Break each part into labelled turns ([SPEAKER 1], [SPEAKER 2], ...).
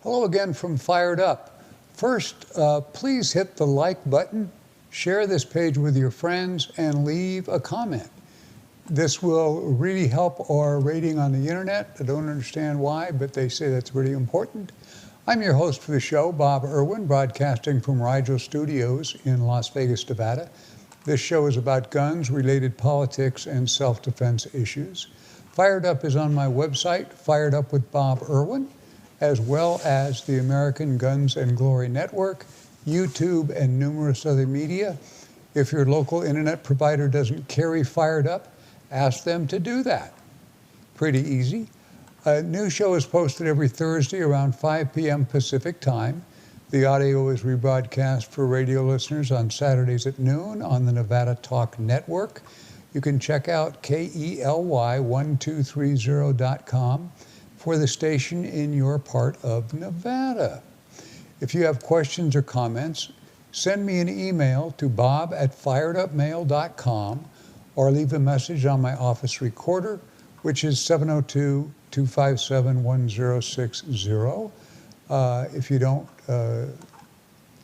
[SPEAKER 1] Hello again from Fired Up. First, please hit the like button, share this page with your friends, and leave a comment. This will really help our rating on the internet. I don't understand why, but they say that's really important. I'm your host for the show, Bob Irwin, broadcasting from Rigel Studios in Las Vegas, Nevada. This show is about guns, related politics, and self-defense issues. Fired Up is on my website, Fired Up with Bob Irwin, as well as the American Guns and Glory Network, YouTube, and numerous other media. If your local internet provider doesn't carry Fired Up, ask them to do that. Pretty easy. A new show is posted every Thursday around 5 p.m. Pacific time. The audio is rebroadcast for radio listeners on Saturdays at noon on the Nevada Talk Network. You can check out KELY1230.com for the station in your part of Nevada. If you have questions or comments, send me an email to bob@firedupmail.com or leave a message on my office recorder, which is 702-257-1060. If you don't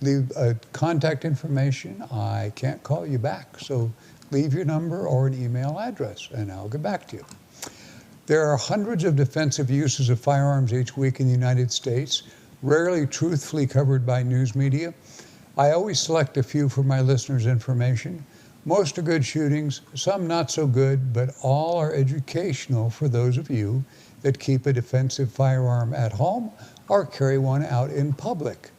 [SPEAKER 1] leave contact information, I can't call you back. So leave your number or an email address, and I'll get back to you. There are hundreds of defensive uses of firearms each week in the United States, rarely truthfully covered by news media. I always select a few for my listeners' information. Most are good shootings, some not so good, but all are educational for those of you that keep a defensive firearm at home or carry one out in public.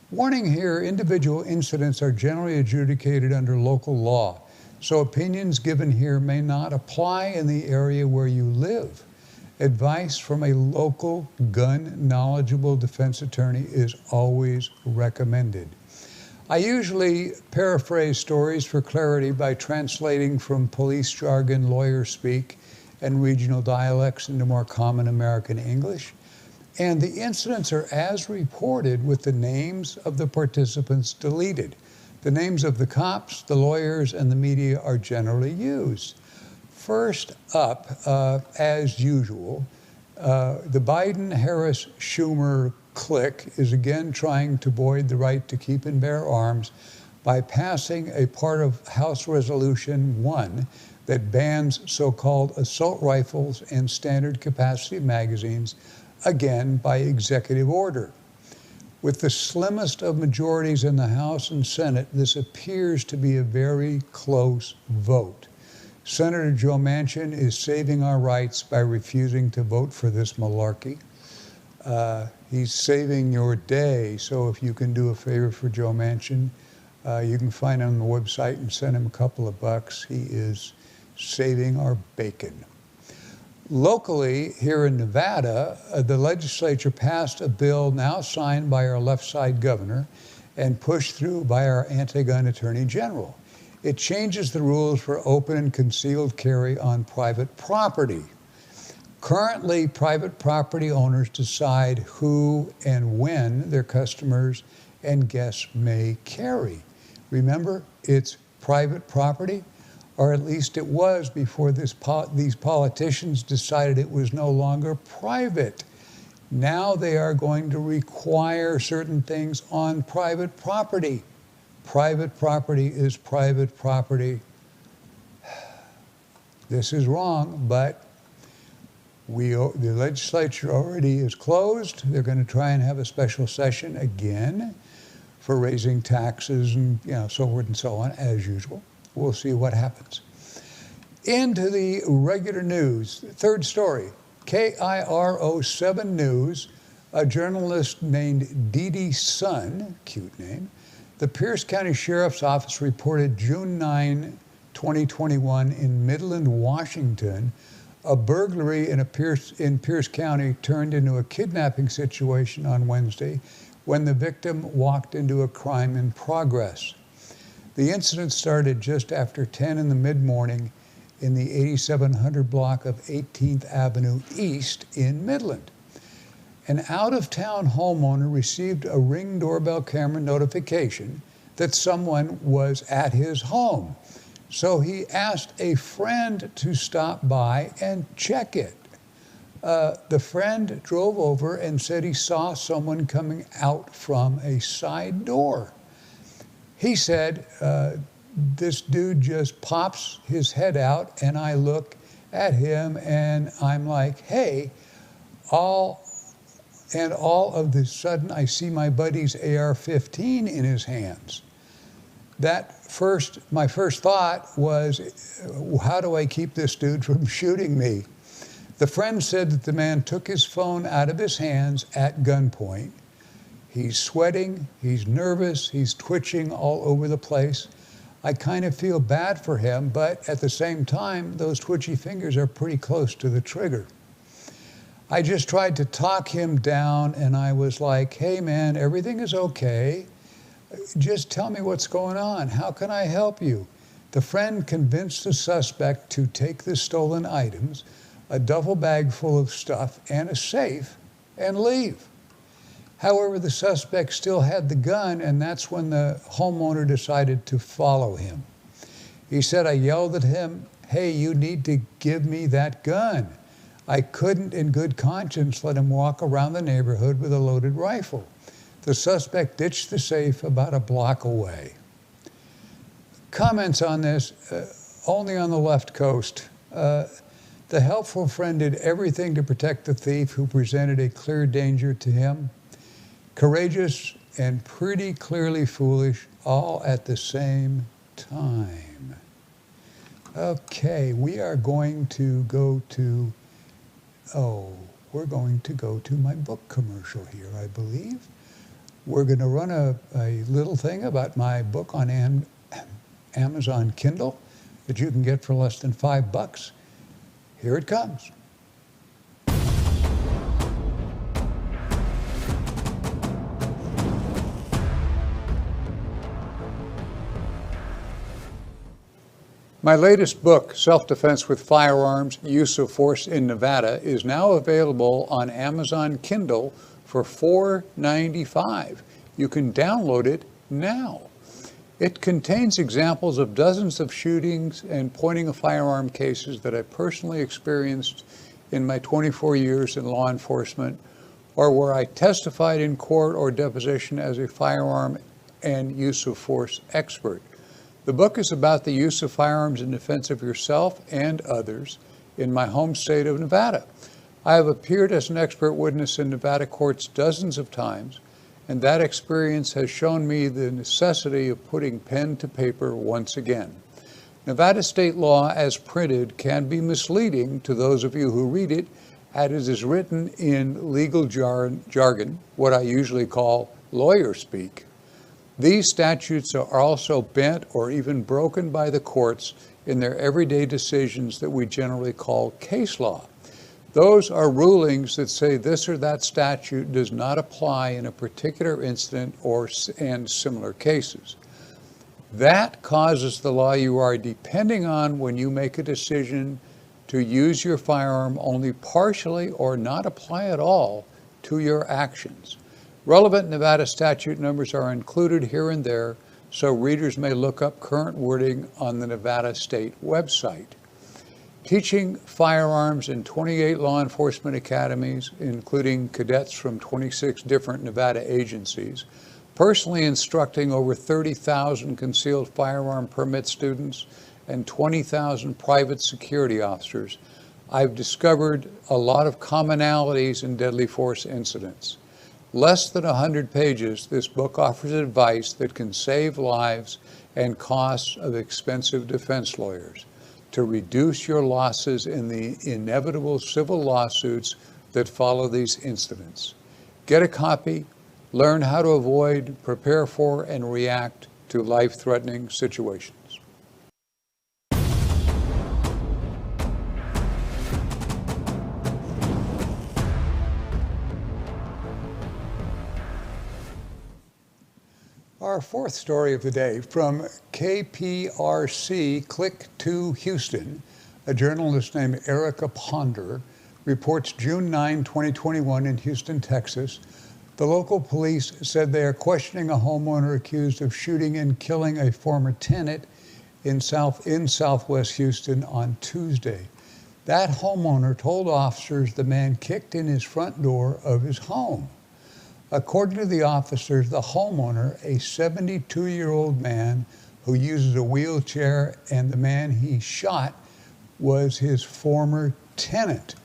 [SPEAKER 1] Warning here, individual incidents are generally adjudicated under local law, so opinions given here may not apply in the area where you live. Advice from a local gun-knowledgeable defense attorney is always recommended. I usually paraphrase stories for clarity by translating from police jargon, lawyer speak, and regional dialects into more common American English. And the incidents are as reported with the names of the participants deleted. The names of the cops, the lawyers, and the media are generally used. First up, as usual, the Biden-Harris-Schumer clique is again trying to void the right to keep and bear arms by passing a part of House Resolution 1 that bans so-called assault rifles and standard capacity magazines, again by executive order. With the slimmest of majorities in the House and Senate, this appears to be a very close vote. Senator Joe Manchin is saving our rights by refusing to vote for this malarkey. He's saving your day, so if you can do a favor for Joe Manchin, you can find him on the website and send him a couple of bucks. He is saving our bacon. Locally, here in Nevada, the legislature passed a bill now signed by our left side governor and pushed through by our anti-gun attorney general. It changes the rules for open and concealed carry on private property. Currently, private property owners decide who and when their customers and guests may carry. Remember, it's private property, or at least it was before these politicians decided it was no longer private. Now they are going to require certain things on private property. Private property is private property. This is wrong, but the legislature already is closed. They're going to try and have a special session again for raising taxes and so forth and so on, as usual. We'll see what happens. Into the regular news. Third story, KIRO 7 News, a journalist named Dee Dee Sun, cute name, the Pierce County Sheriff's Office reported June 9, 2021 in Midland, Washington, a burglary in Pierce County turned into a kidnapping situation on Wednesday when the victim walked into a crime in progress. The incident started just after 10 in the mid-morning in the 8700 block of 18th Avenue East in Midland. An out-of-town homeowner received a Ring doorbell camera notification that someone was at his home. So he asked a friend to stop by and check it. The friend drove over and said he saw someone coming out from a side door. He said, this dude just pops his head out, and I look at him and I'm like, hey, all of a sudden I see my buddy's AR-15 in his hands. My first thought was, how do I keep this dude from shooting me? The friend said that the man took his phone out of his hands at gunpoint. He's sweating, he's nervous, he's twitching all over the place. I kind of feel bad for him, but at the same time, those twitchy fingers are pretty close to the trigger. I just tried to talk him down, and I was like, hey man, everything is okay. Just tell me what's going on. How can I help you? The friend convinced the suspect to take the stolen items, a duffel bag full of stuff, and a safe, and leave. However, the suspect still had the gun, and that's when the homeowner decided to follow him. He said, I yelled at him, hey, you need to give me that gun. I couldn't in good conscience let him walk around the neighborhood with a loaded rifle. The suspect ditched the safe about a block away. Comments on this, only on the left coast. The helpful friend did everything to protect the thief who presented a clear danger to him. Courageous and pretty clearly foolish, all at the same time. Okay, we are going to go to, we're going to go to my book commercial here, I believe. We're going to run a little thing about my book on Amazon Kindle that you can get for less than $5. Here it comes. My latest book, Self-Defense with Firearms, Use of Force in Nevada, is now available on Amazon Kindle for $4.95. You can download it now. It contains examples of dozens of shootings and pointing a firearm cases that I personally experienced in my 24 years in law enforcement, or where I testified in court or deposition as a firearm and use of force expert. The book is about the use of firearms in defense of yourself and others in my home state of Nevada. I have appeared as an expert witness in Nevada courts dozens of times, and that experience has shown me the necessity of putting pen to paper once again. Nevada state law as printed can be misleading to those of you who read it, as it is written in legal jargon, what I usually call lawyer speak. These statutes are also bent or even broken by the courts in their everyday decisions that we generally call case law. Those are rulings that say this or that statute does not apply in a particular incident and similar cases. That causes the law you are depending on when you make a decision to use your firearm only partially or not apply at all to your actions. Relevant Nevada statute numbers are included here and there, so readers may look up current wording on the Nevada State website. Teaching firearms in 28 law enforcement academies, including cadets from 26 different Nevada agencies, personally instructing over 30,000 concealed firearm permit students and 20,000 private security officers, I've discovered a lot of commonalities in deadly force incidents. Less than 100 pages, this book offers advice that can save lives and costs of expensive defense lawyers to reduce your losses in the inevitable civil lawsuits that follow these incidents. Get a copy, learn how to avoid, prepare for, and react to life-threatening situations. Our fourth story of the day from KPRC Click to Houston, a journalist named Erica Ponder reports June 9, 2021 in Houston, Texas. The local police said they are questioning a homeowner accused of shooting and killing a former tenant in Southwest Houston on Tuesday. That homeowner told officers the man kicked in his front door of his home. According to the officers, the homeowner, a 72-year-old man who uses a wheelchair, and the man he shot was his former tenant.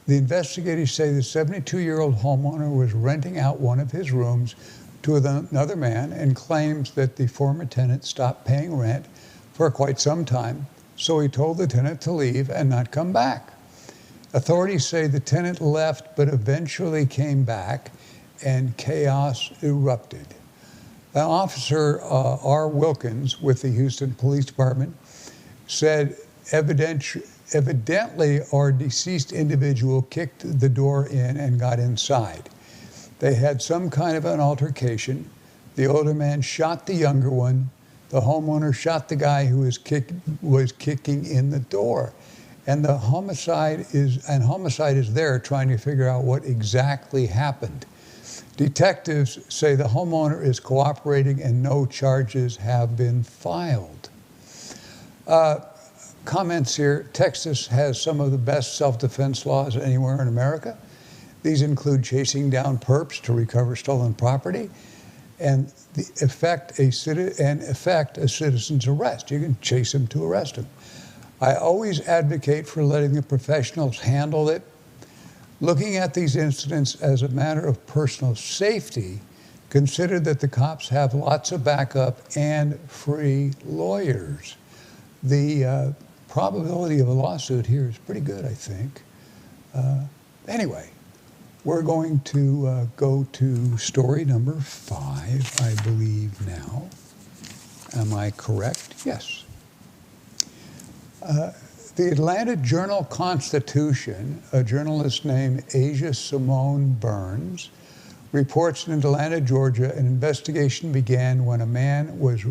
[SPEAKER 1] The investigators say the 72-year-old homeowner was renting out one of his rooms to another man and claims that the former tenant stopped paying rent for quite some time, so he told the tenant to leave and not come back. Authorities say the tenant left but eventually came back and chaos erupted. Now, Officer R. Wilkins with the Houston Police Department said evidently our deceased individual kicked the door in and got inside. They had some kind of an altercation. The older man shot the younger one. The homeowner shot the guy who was kicking in the door. And the homicide is there trying to figure out what exactly happened. Detectives say the homeowner is cooperating and no charges have been filed. Comments here, Texas has some of the best self-defense laws anywhere in America. These include chasing down perps to recover stolen property and effect a citizen's arrest. You can chase him to arrest him. I always advocate for letting the professionals handle it. Looking at these incidents as a matter of personal safety, consider that the cops have lots of backup and free lawyers. The probability of a lawsuit here is pretty good, I think. Anyway, we're going to go to story number 5, I believe now. Am I correct? Yes. The Atlanta Journal-Constitution, a journalist named Asia Simone Burns, reports in Atlanta, Georgia, an investigation began when a man was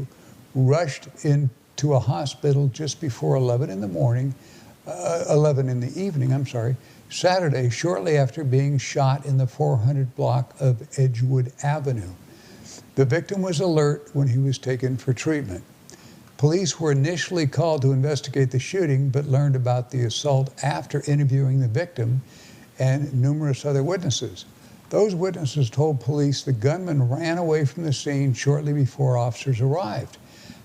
[SPEAKER 1] rushed into a hospital just before 11 in the evening, Saturday, shortly after being shot in the 400 block of Edgewood Avenue. The victim was alert when he was taken for treatment. Police were initially called to investigate the shooting, but learned about the assault after interviewing the victim and numerous other witnesses. Those witnesses told police the gunman ran away from the scene shortly before officers arrived.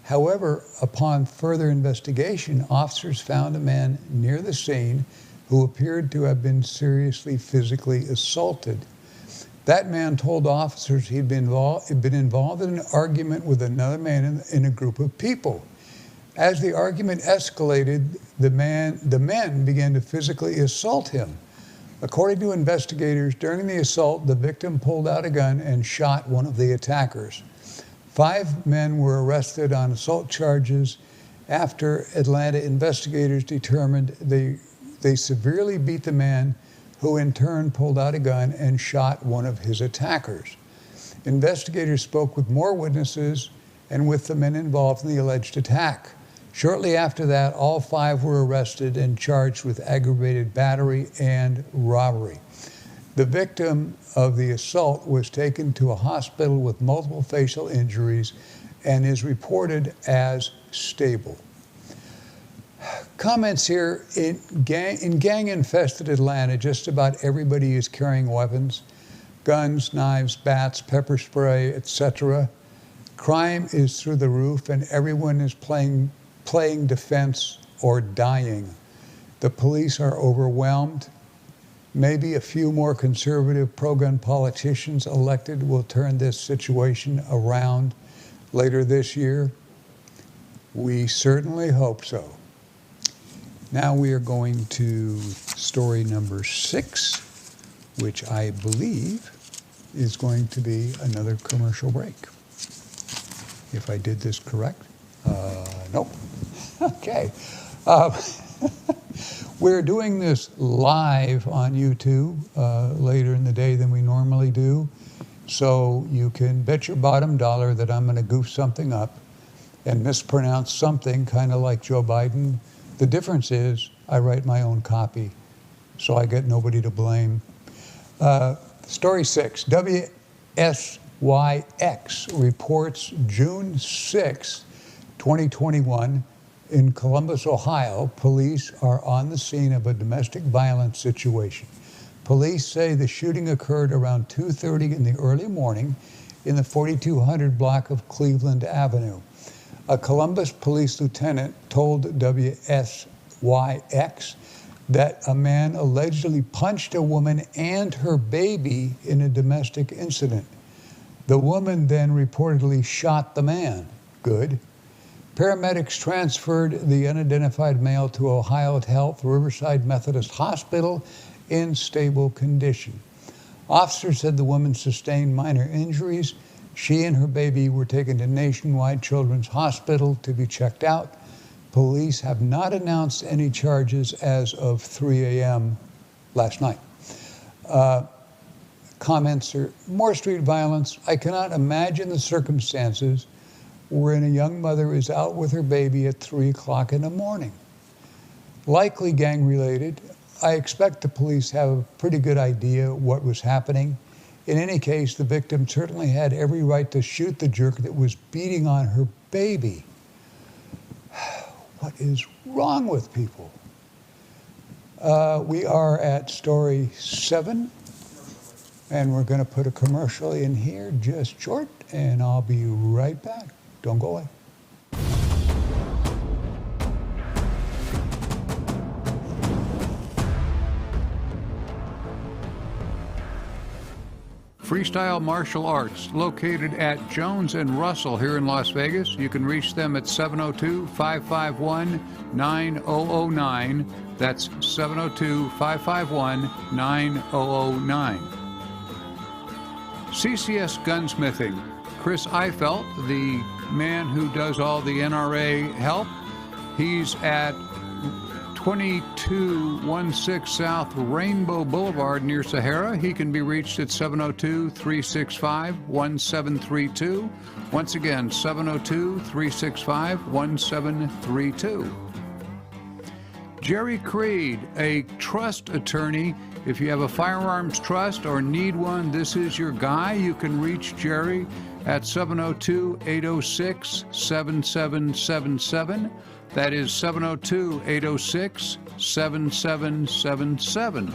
[SPEAKER 1] However, upon further investigation, officers found a man near the scene who appeared to have been seriously physically assaulted. That man told officers he'd been involved in an argument with another man in a group of people. As the argument escalated, the men began to physically assault him. According to investigators, during the assault, the victim pulled out a gun and shot one of the attackers. 5 men were arrested on assault charges after Atlanta investigators determined they severely beat the man, who in turn pulled out a gun and shot one of his attackers. Investigators spoke with more witnesses and with the men involved in the alleged attack. Shortly after that, all 5 were arrested and charged with aggravated battery and robbery. The victim of the assault was taken to a hospital with multiple facial injuries and is reported as stable. Comments here, in gang-infested Atlanta, just about everybody is carrying weapons, guns, knives, bats, pepper spray, etc. Crime is through the roof and everyone is playing defense or dying. The police are overwhelmed. Maybe a few more conservative pro-gun politicians elected will turn this situation around later this year. We certainly hope so. Now we are going to story number 6, which I believe is going to be another commercial break. If I did this correct. Nope. Okay. We're doing this live on YouTube later in the day than we normally do. So you can bet your bottom dollar that I'm going to goof something up and mispronounce something, kind of like Joe Biden. The difference is I write my own copy, so I get nobody to blame. Story 6, WSYX reports June 6, 2021, In Columbus, Ohio, police are on the scene of a domestic violence situation. Police say the shooting occurred around 2:30 in the early morning in the 4200 block of Cleveland Avenue. A Columbus police lieutenant told WSYX that a man allegedly punched a woman and her baby in a domestic incident. The woman then reportedly shot the man. Good. Paramedics transferred the unidentified male to Ohio Health Riverside Methodist Hospital in stable condition. Officers said the woman sustained minor injuries. She and her baby were taken to Nationwide Children's Hospital to be checked out. Police have not announced any charges as of 3 a.m. last night. Comments are more street violence. I cannot imagine the circumstances wherein a young mother is out with her baby at 3 o'clock in the morning. Likely gang-related. I expect the police have a pretty good idea what was happening. In any case, the victim certainly had every right to shoot the jerk that was beating on her baby. What is wrong with people? We are at story 7, and we're going to put a commercial in here just short, and I'll be right back. Don't go away.
[SPEAKER 2] Freestyle Martial Arts, located at Jones and Russell here in Las Vegas. You can reach them at 702-551-9009. That's 702-551-9009. CCS Gunsmithing. Chris Eifelt, the man who does all the NRA help, he's at 2216 South Rainbow Boulevard near Sahara. He can be reached at 702-365-1732. Once again, 702-365-1732. Jerry Creed, a trust attorney. If you have a firearms trust or need one, this is your guy. You can reach Jerry at 702-806-7777. That is 702-806-7777.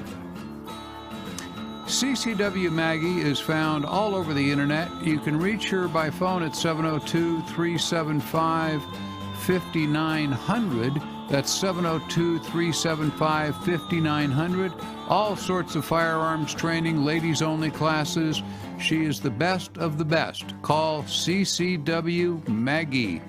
[SPEAKER 2] CCW Maggie is found all over the internet. You can reach her by phone at 702-375-5900. That's 702-375-5900. All sorts of firearms training, ladies only classes. She is the best of the best. Call CCW Maggie.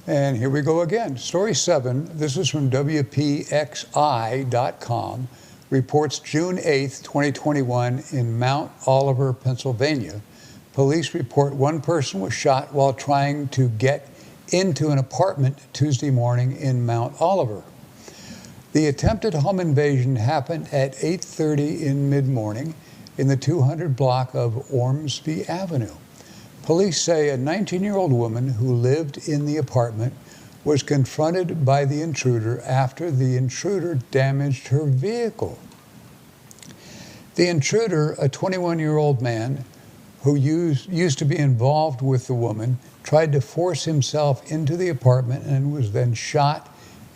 [SPEAKER 1] And here we go again. Story 7, this is from WPXI.com, reports June 8th, 2021 in Mount Oliver, Pennsylvania. Police report one person was shot while trying to get into an apartment Tuesday morning in Mount Oliver. The attempted home invasion happened at 8:30 in mid-morning in the 200 block of Ormsby Avenue. Police say a 19-year-old woman who lived in the apartment was confronted by the intruder after the intruder damaged her vehicle. The intruder, a 21-year-old man who used to be involved with the woman, tried to force himself into the apartment and was then shot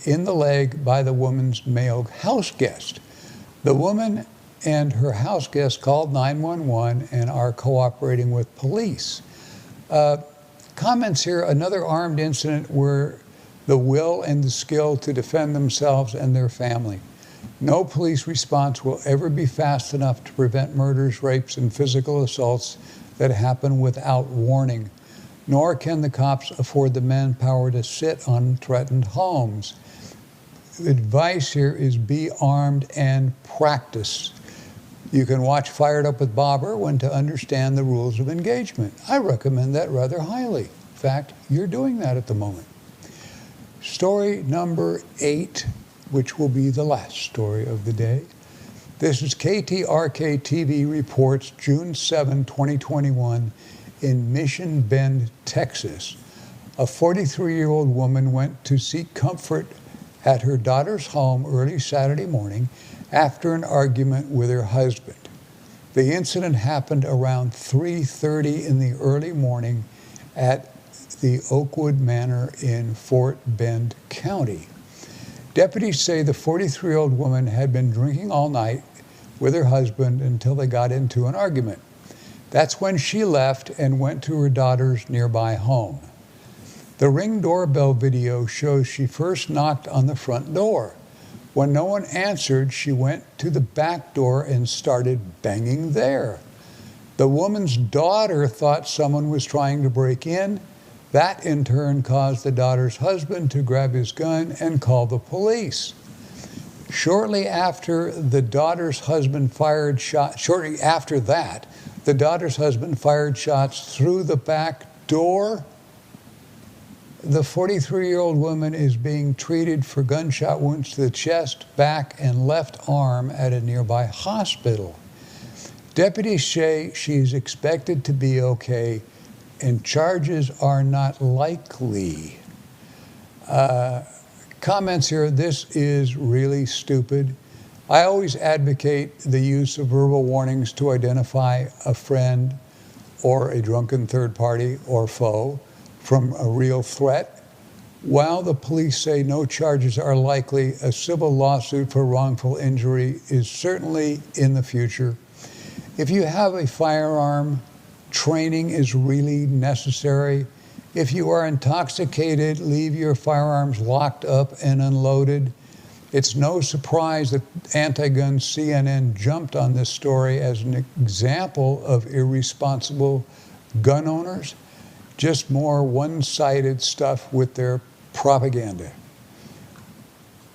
[SPEAKER 1] in the leg by the woman's male house guest. The woman and her house guest called 911 and are cooperating with police. Comments here, another armed incident where the will and the skill to defend themselves and their family. No police response will ever be fast enough to prevent murders, rapes, and physical assaults that happen without warning, nor can the cops afford the manpower to sit on threatened homes. The advice here is be armed and practice. You can watch Fired Up with Bob Irwin to understand the rules of engagement. I recommend that rather highly. In fact, you're doing that at the moment. Story number 8, which will be the last story of the day. This is KTRK TV reports June 7, 2021 in Mission Bend, Texas. A 43-year-old woman went to seek comfort at her daughter's home early Saturday morning after an argument with her husband. The incident happened around 3:30 in the early morning at the Oakwood Manor in Fort Bend County. Deputies say the 43-year-old woman had been drinking all night with her husband until they got into an argument. That's when she left and went to her daughter's nearby home. The Ring doorbell video shows she first knocked on the front door. When no one answered, she went to the back door and started banging there. The woman's daughter thought someone was trying to break in. That in turn caused the daughter's husband to grab his gun and call the police. Shortly after that, the daughter's husband fired shots through the back door. The 43-year-old woman is being treated for gunshot wounds to the chest, back, and left arm at a nearby hospital. Deputies say she's expected to be okay, and charges are not likely. Comments here, this is really stupid. I always advocate the use of verbal warnings to identify a friend or a drunken third party or foe from a real threat. While the police say no charges are likely, a civil lawsuit for wrongful injury is certainly in the future. If you have a firearm, training is really necessary. If you are intoxicated, leave your firearms locked up and unloaded. It's no surprise that anti-gun CNN jumped on this story as an example of irresponsible gun owners. Just more one-sided stuff with their propaganda.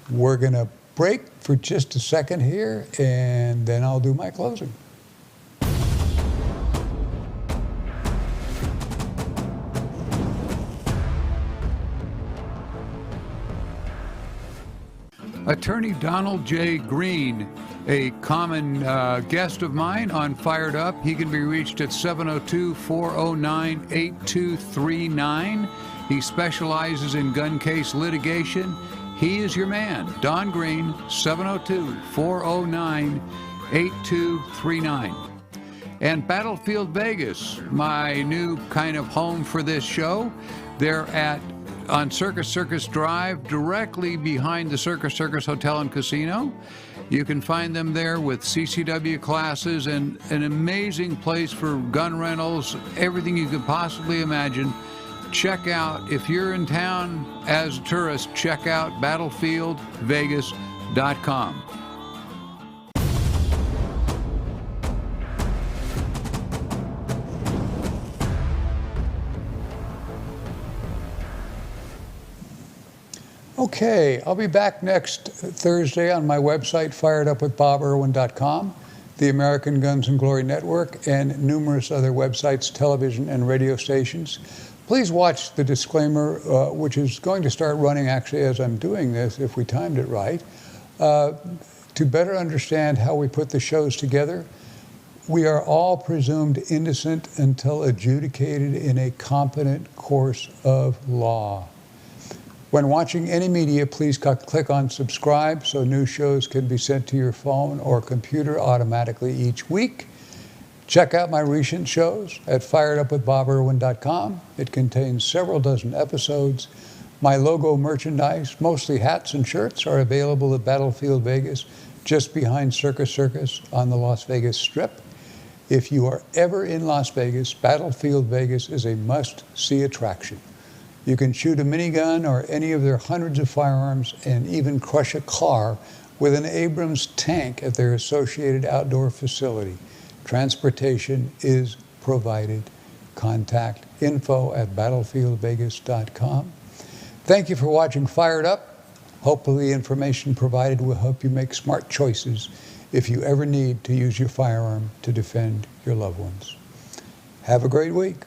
[SPEAKER 1] We're going to break for just a second here, and then I'll do my closing.
[SPEAKER 2] Attorney Donald J. Green, a common guest of mine on Fired Up. He can be reached at 702-409-8239. He specializes in gun case litigation. He is your man, Don Green, 702-409-8239. And Battlefield Vegas, my new kind of home for this show. They're on Circus Circus Drive, directly behind the Circus Circus Hotel and Casino. You can find them there with CCW classes and an amazing place for gun rentals, everything you could possibly imagine. Check out, if you're in town as a tourist, check out battlefieldvegas.com.
[SPEAKER 1] Okay, I'll be back next Thursday on my website, firedupwithboberwin.com, the American Guns and Glory Network, and numerous other websites, television, and radio stations. Please watch the disclaimer, which is going to start running actually as I'm doing this, if we timed it right, to better understand how we put the shows together. We are all presumed innocent until adjudicated in a competent course of law. When watching any media, please click on subscribe so new shows can be sent to your phone or computer automatically each week. Check out my recent shows at firedupwithboberwin.com. It contains several dozen episodes. My logo merchandise, mostly hats and shirts, are available at Battlefield Vegas, just behind Circus Circus on the Las Vegas Strip. If you are ever in Las Vegas, Battlefield Vegas is a must-see attraction. You can shoot a minigun or any of their hundreds of firearms and even crush a car with an Abrams tank at their associated outdoor facility. Transportation is provided. Contact info@battlefieldvegas.com. Thank you for watching Fired Up. Hopefully the information provided will help you make smart choices if you ever need to use your firearm to defend your loved ones. Have a great week.